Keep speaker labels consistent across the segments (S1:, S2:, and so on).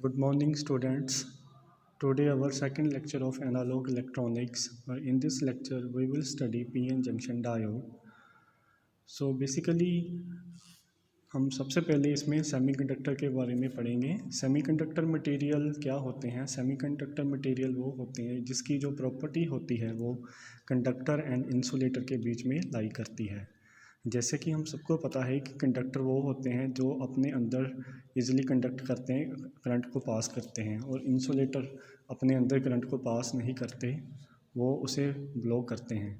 S1: Good morning, students. Today, our second lecture of analog electronics. In this lecture, we will study PN junction diode. So, basically, हम सबसे पहले इसमें semiconductor के बारे में पढ़ेंगे। सेमीकंडक्टर मटेरियल क्या होते हैं? सेमीकंडक्टर मटेरियल वो होते हैं जिसकी जो प्रॉपर्टी होती है वो कंडक्टर एंड इंसुलेटर के बीच में लाई करती है। जैसे कि हम सबको पता है कि कंडक्टर वो होते हैं जो अपने अंदर इजीली कंडक्ट करते हैं, करंट को पास करते हैं, और इंसुलेटर अपने अंदर करंट को पास नहीं करते, वो उसे ब्लॉक करते हैं।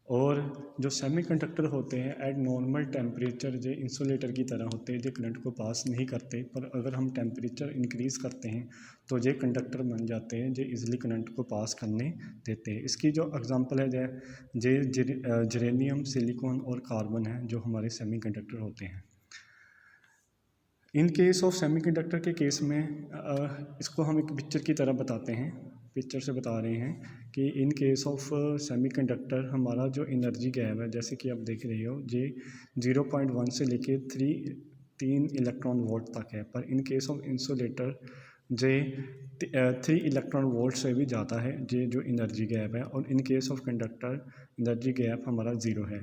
S1: और जो सेमीकंडक्टर होते हैं एट नॉर्मल टेम्परेचर जो इंसुलेटर की तरह होते हैं, जो करंट को पास नहीं करते, पर अगर हम टेम्परेचर इंक्रीज़ करते हैं तो ये कंडक्टर बन जाते हैं जो इजीली करंट को पास करने देते हैं। इसकी जो एग्जांपल है जेरेनियम, सिलिकॉन और कार्बन है जो हमारे सेमीकंडक्टर होते हैं। इन केस ऑफ सेमीकंडक्टर के केस में इसको हम एक पिक्चर की तरह बताते हैं, पिक्चर से बता रहे हैं कि इन केस ऑफ सेमीकंडक्टर हमारा जो एनर्जी गैप है, जैसे कि आप देख रहे हो, ये 0.1 से लेके 3 इलेक्ट्रॉन वोल्ट तक है, पर in case of insulator J 3 electron volt से भी ज़्यादा है ये जो एनर्जी गैप है। और in case of conductor energy gap हमारा ज़ीरो है।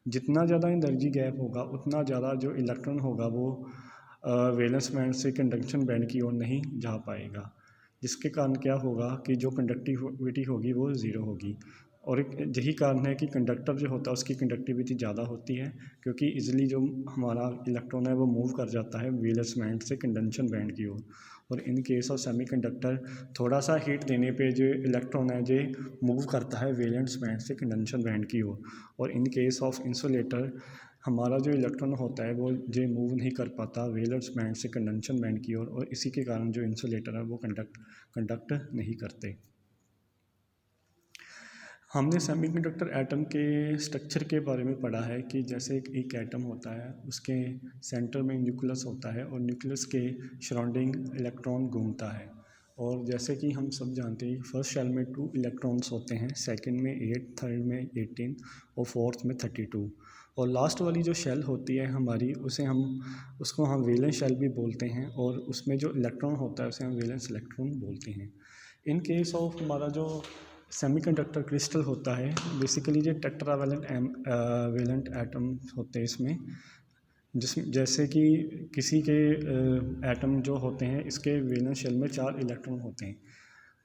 S1: जितना ज़्यादा एनर्जी गैप होगा उतना ज़्यादा जो इलेक्ट्रॉन होगा वो वैलेंस बैंड से कंडक्शन बैंड की ओर नहीं जा पाएगा, जिसके कारण क्या होगा कि जो कंडक्टिविटी होगी वो ज़ीरो होगी। और यही कारण है कि कंडक्टर जो होता है उसकी कंडक्टिविटी ज़्यादा होती है, क्योंकि इजीली जो हमारा इलेक्ट्रॉन है वो मूव कर जाता है वैलेंस बैंड से कंडक्शन बैंड की ओर। और इन केस ऑफ सेमीकंडक्टर थोड़ा सा हीट देने पे जो इलेक्ट्रॉन है जो मूव करता है वैलेंस बैंड से कंडक्शन बैंड की ओर। और इन केस ऑफ इंसुलेटर हमारा जो इलेक्ट्रॉन होता है वो जो मूव नहीं कर पाता वैलेंस बैंड से कंडक्शन बैंड की ओर, और इसी के कारण जो इंसुलेटर है वो कंडक्ट नहीं करते। हमने सेमीकंडक्टर एटम के स्ट्रक्चर के बारे में पढ़ा है कि जैसे एक एटम होता है, उसके सेंटर में न्यूक्लियस होता है और न्यूक्लियस के सराउंडिंग इलेक्ट्रॉन घूमता है। और जैसे कि हम सब जानते हैं, फर्स्ट शेल में 2 इलेक्ट्रॉन्स होते हैं, सेकंड में 8, थर्ड में 18 और फोर्थ में 32। और लास्ट वाली जो शेल होती है हमारी उसको हम वैलेंस शेल भी बोलते हैं, और उसमें जो इलेक्ट्रॉन होता है उसे हम वैलेंस इलेक्ट्रॉन बोलते हैं। इन केस ऑफ हमारा जो सेमीकंडक्टर क्रिस्टल होता है, बेसिकली ये वैलेंट एटम होते हैं इसमें, जैसे कि किसी के एटम जो होते हैं इसके वैलेंस शेल में 4 इलेक्ट्रॉन होते हैं।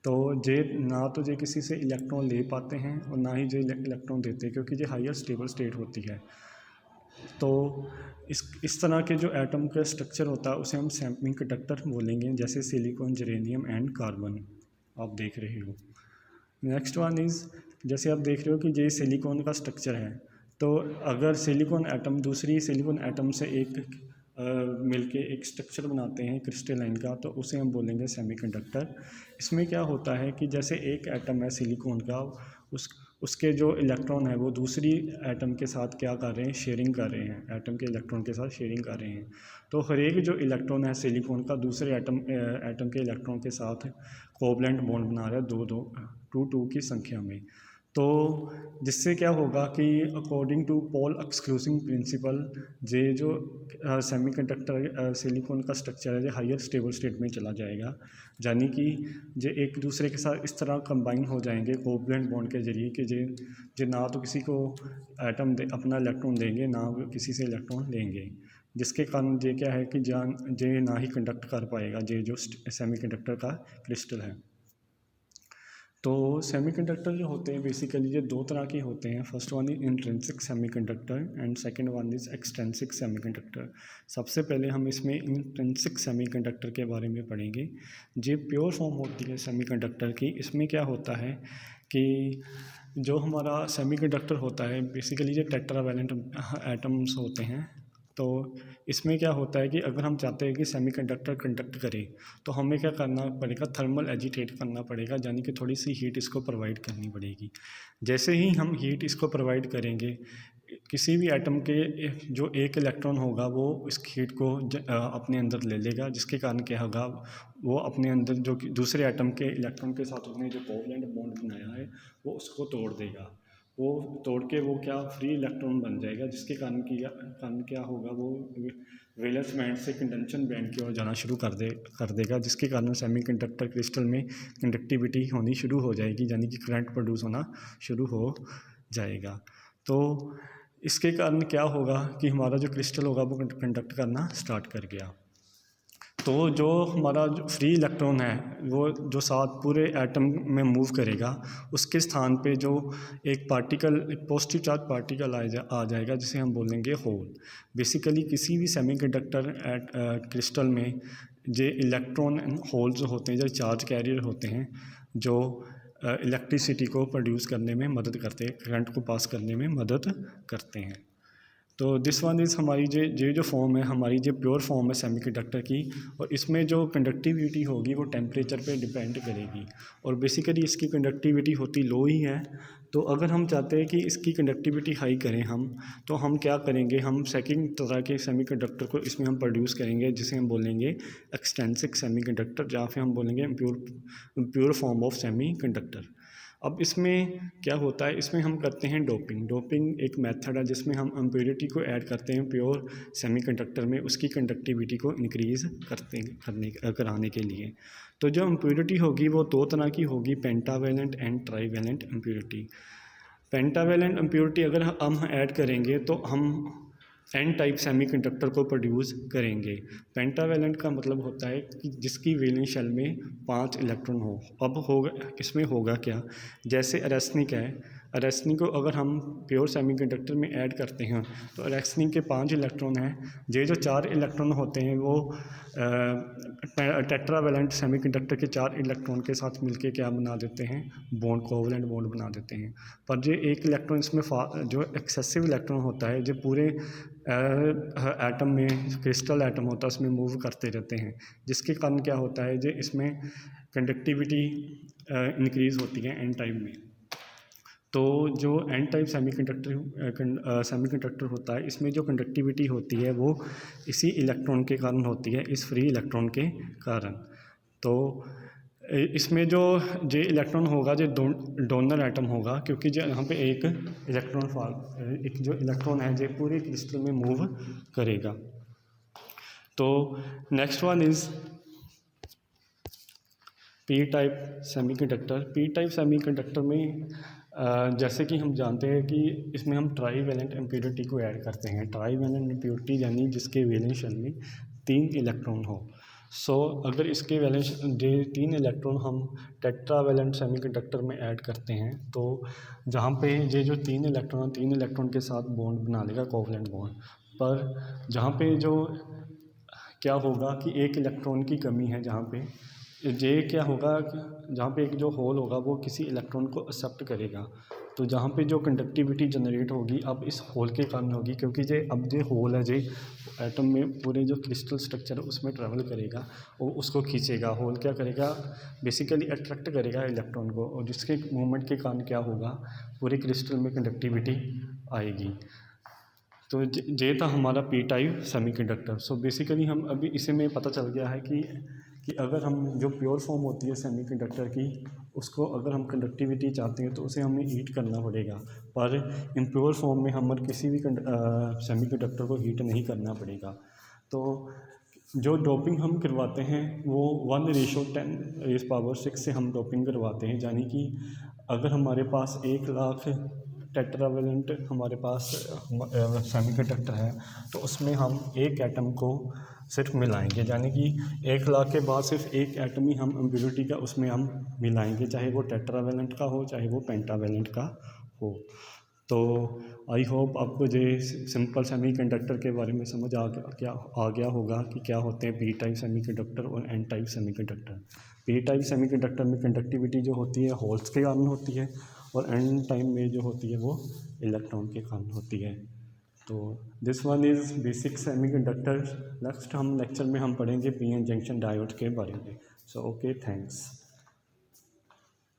S1: तो ये किसी से इलेक्ट्रॉन ले पाते हैं और ना ही ये इलेक्ट्रॉन देते हैं, क्योंकि ये हायर स्टेबल स्टेट होती है। तो इस तरह के जो एटम का स्ट्रक्चर होता है उसे हम सेमीकंडक्टर बोलेंगे, जैसे सिलिकॉन, जेरेनियम एंड कार्बन आप देख रहे हो। नेक्स्ट वन इज़, जैसे आप देख रहे हो कि ये सिलिकॉन का स्ट्रक्चर है, तो अगर सिलिकॉन एटम दूसरी सिलिकॉन एटम से मिलके एक स्ट्रक्चर बनाते हैं क्रिस्टलाइन का, तो उसे हम बोलेंगे सेमीकंडक्टर। इसमें क्या होता है कि जैसे एक एटम है सिलिकॉन का, उसके जो इलेक्ट्रॉन है वो दूसरी एटम के साथ क्या कर रहे हैं, शेयरिंग कर रहे हैं, एटम के इलेक्ट्रॉन के साथ शेयरिंग कर रहे हैं। तो हर एक जो इलेक्ट्रॉन है सिलिकॉन का दूसरे एटम के इलेक्ट्रॉन के साथ कोवलेंट बॉन्ड बना रहा है, 2 की संख्या में। तो जिससे क्या होगा कि according to Pauli exclusive principle ये जो सेमीकंडक्टर सिलिकॉन का स्ट्रक्चर है ये हायर स्टेबल स्टेट में चला जाएगा, यानी कि ये एक दूसरे के साथ इस तरह कंबाइन हो जाएंगे कोवलेंट बॉन्ड के जरिए कि ये ना तो किसी को अपना इलेक्ट्रॉन देंगे ना किसी से इलेक्ट्रॉन लेंगे, जिसके कारण ये क्या है कि ये ना ही कंडक्ट कर पाएगा ये जो सेमीकंडक्टर का क्रिस्टल है। तो सेमीकंडक्टर जो होते हैं बेसिकली ये 2 तरह के होते हैं। First one is intrinsic semiconductor and second one is extrinsic semiconductor. सबसे पहले हम इसमें इंट्रिंसिक सेमीकंडक्टर के बारे में पढ़ेंगे। ये प्योर फॉर्म होती है सेमीकंडक्टर की। इसमें क्या होता है कि जो हमारा सेमीकंडक्टर होता है बेसिकली ये टेट्रावैलेंट एटम्स होते हैं। तो इसमें क्या होता है कि अगर हम चाहते हैं कि सेमीकंडक्टर कंडक्ट करे तो हमें क्या करना पड़ेगा, थर्मल एजिटेट करना पड़ेगा, यानी कि थोड़ी सी हीट इसको प्रोवाइड करनी पड़ेगी। जैसे ही हम हीट इसको प्रोवाइड करेंगे, किसी भी एटम के जो एक इलेक्ट्रॉन होगा वो इस हीट को अपने अंदर ले लेगा, जिसके कारण क्या होगा, वो अपने अंदर जो कि दूसरे एटम के इलेक्ट्रॉन के साथ उसने जो कोवलेंट बॉन्ड बनाया है वो उसको तोड़ देगा। वो तोड़ के वो क्या फ्री इलेक्ट्रॉन बन जाएगा, जिसके कारण क्या होगा, वो वैलेंस बैंड से कंडक्शन बैंड की ओर जाना शुरू कर देगा, जिसके कारण सेमीकंडक्टर क्रिस्टल में कंडक्टिविटी होनी शुरू हो जाएगी, यानी कि करंट प्रोड्यूस होना शुरू हो जाएगा। तो इसके कारण क्या होगा कि हमारा जो क्रिस्टल होगा वो कंडक्ट करना स्टार्ट कर गया। तो जो हमारा जो फ्री इलेक्ट्रॉन है वो जो साथ पूरे एटम में मूव करेगा, उसके स्थान पे जो एक पार्टिकल, एक पॉजिटिव चार्ज पार्टिकल आ जाएगा, जिसे हम बोलेंगे होल। बेसिकली किसी भी सेमीकंडक्टर क्रिस्टल में जो इलेक्ट्रॉन होल जो होते हैं, जो चार्ज कैरियर होते हैं, जो इलेक्ट्रिसिटी को प्रोड्यूस करने में मदद करते हैं, करंट को पास करने में मदद करते हैं। तो दिस वन इज़ हमारी जो फॉर्म है, हमारी जो प्योर फॉर्म है सेमीकंडक्टर की, और इसमें जो कंडक्टिविटी होगी वो टेम्परेचर पे डिपेंड करेगी, और बेसिकली इसकी कंडक्टिविटी होती लो ही है। तो अगर हम चाहते हैं कि इसकी कंडक्टिविटी हाई करें हम, तो हम क्या करेंगे, हम सेकंड तरह के सेमीकंडक्टर को इसमें हम प्रोड्यूस करेंगे, जिसे हम बोलेंगे एक्सटेंसिक सेमीकंडक्टर, या फिर हम बोलेंगे प्योर फॉर्म ऑफ सेमीकंडक्टर। अब इसमें क्या होता है, इसमें हम करते हैं डोपिंग एक मेथड है जिसमें हम इम्प्योरिटी को ऐड करते हैं प्योर सेमीकंडक्टर में, उसकी कंडक्टिविटी को इंक्रीज़ कराने के लिए। तो जो इम्प्योरिटी होगी वो दो तरह की होगी, pentavalent and trivalent impurity. Pentavalent impurity अगर हम ऐड करेंगे तो हम एन टाइप सेमीकंडक्टर को प्रोड्यूस करेंगे। पेंटावेलेंट का मतलब होता है कि जिसकी वैलेंस शेल में 5 इलेक्ट्रॉन हो। अब होगा, इसमें होगा क्या, जैसे अरेसनिक है, अरेसनिक को अगर हम प्योर सेमीकंडक्टर में ऐड करते हैं तो अरेसनिक के 5 इलेक्ट्रॉन हैं, जो 4 इलेक्ट्रॉन होते हैं वो टेट्रावेलेंट सेमीकंडक्टर के 4 इलेक्ट्रॉन के साथ मिलके क्या बना देते हैं, बॉन्ड, कोवलेंट बॉन्ड बना देते हैं। पर जो एक इलेक्ट्रॉन इसमें जो एक्सेसिव इलेक्ट्रॉन होता है, जो पूरे एटम में, क्रिस्टल एटम होता है उसमें मूव करते रहते हैं, जिसके कारण क्या होता है, जो इसमें कंडक्टिविटी इंक्रीज़ होती है एन टाइप में। तो जो एन टाइप सेमीकंडक्टर होता है, इसमें जो कंडक्टिविटी होती है वो इसी इलेक्ट्रॉन के कारण होती है, इस फ्री इलेक्ट्रॉन के कारण। तो इसमें जो इलेक्ट्रॉन होगा, जो डोनर एटम होगा, क्योंकि जो यहाँ पे एक जो इलेक्ट्रॉन है जो पूरे क्रिस्टल में मूव करेगा। तो next one is P type semiconductor. P type semiconductor में जैसे कि हम जानते हैं कि इसमें हम ट्राईवेलेंट इम्प्योरिटी को ऐड करते हैं। ट्राईवेलेंट इम्प्योरिटी यानी जिसके वैलेंस शेल में 3 इलेक्ट्रॉन हो। अगर इसके वैलेंस 3 इलेक्ट्रॉन हम टेट्रावेलेंट सेमीकंडक्टर में ऐड करते हैं, तो जहाँ पे जो 3 इलेक्ट्रॉन के साथ बॉन्ड बना लेगा, कोवलेंट बॉन्ड। पर जहाँ पे जो क्या होगा कि एक इलेक्ट्रॉन की कमी है, जहाँ पे क्या होगा, जहाँ पे एक जो होल होगा वो किसी इलेक्ट्रॉन को एक्सेप्ट करेगा। तो जहाँ पे जो कंडक्टिविटी जनरेट होगी अब इस होल के कारण होगी, क्योंकि अब होल है एटम में पूरे जो क्रिस्टल स्ट्रक्चर है उसमें ट्रैवल करेगा और उसको खींचेगा। होल क्या करेगा, बेसिकली अट्रैक्ट करेगा इलेक्ट्रॉन को, और जिसके मूवमेंट के कारण क्या होगा, पूरे क्रिस्टल में कंडक्टिविटी आएगी। तो ये था हमारा P type semiconductor. So basically हम अभी इसे में पता चल गया है कि अगर हम जो प्योर फॉर्म होती है सेमीकंडक्टर की, उसको अगर हम कंडक्टिविटी चाहते हैं तो उसे हमें हीट करना पड़ेगा। पर इम्प्योर फॉर्म में हम किसी भी सेमीकंडक्टर को हीट नहीं करना पड़ेगा। तो जो डोपिंग हम करवाते हैं वो 1:10⁻⁶ से हम डोपिंग करवाते हैं, यानी कि अगर हमारे पास 1 लाख टेट्रावेलेंट हमारे पास सेमीकंडक्टर है, तो उसमें हम एक एटम को सिर्फ मिलाएंगे, यानी कि 1 लाख के बाद सिर्फ एक एटम ही हम इम्प्योरिटी का उसमें हम मिलाएंगे, चाहे वो टेट्रावेलेंट का हो चाहे वो पेंटावेलेंट का हो। तो आई होप आपको ये सिंपल सेमीकंडक्टर के बारे में समझ आ गया होगा कि क्या होते हैं पी टाइप सेमीकंडक्टर और N type semiconductor. P type semiconductor में कंडक्टिविटी जो होती है होल्स के कारण होती है, और एन टाइप में जो होती है वो इलेक्ट्रॉन के कारण होती है। तो this one is basic semiconductor. Next हम लेक्चर में हम पढ़ेंगे पीएन जंक्शन डायोड के बारे में। So okay, thanks.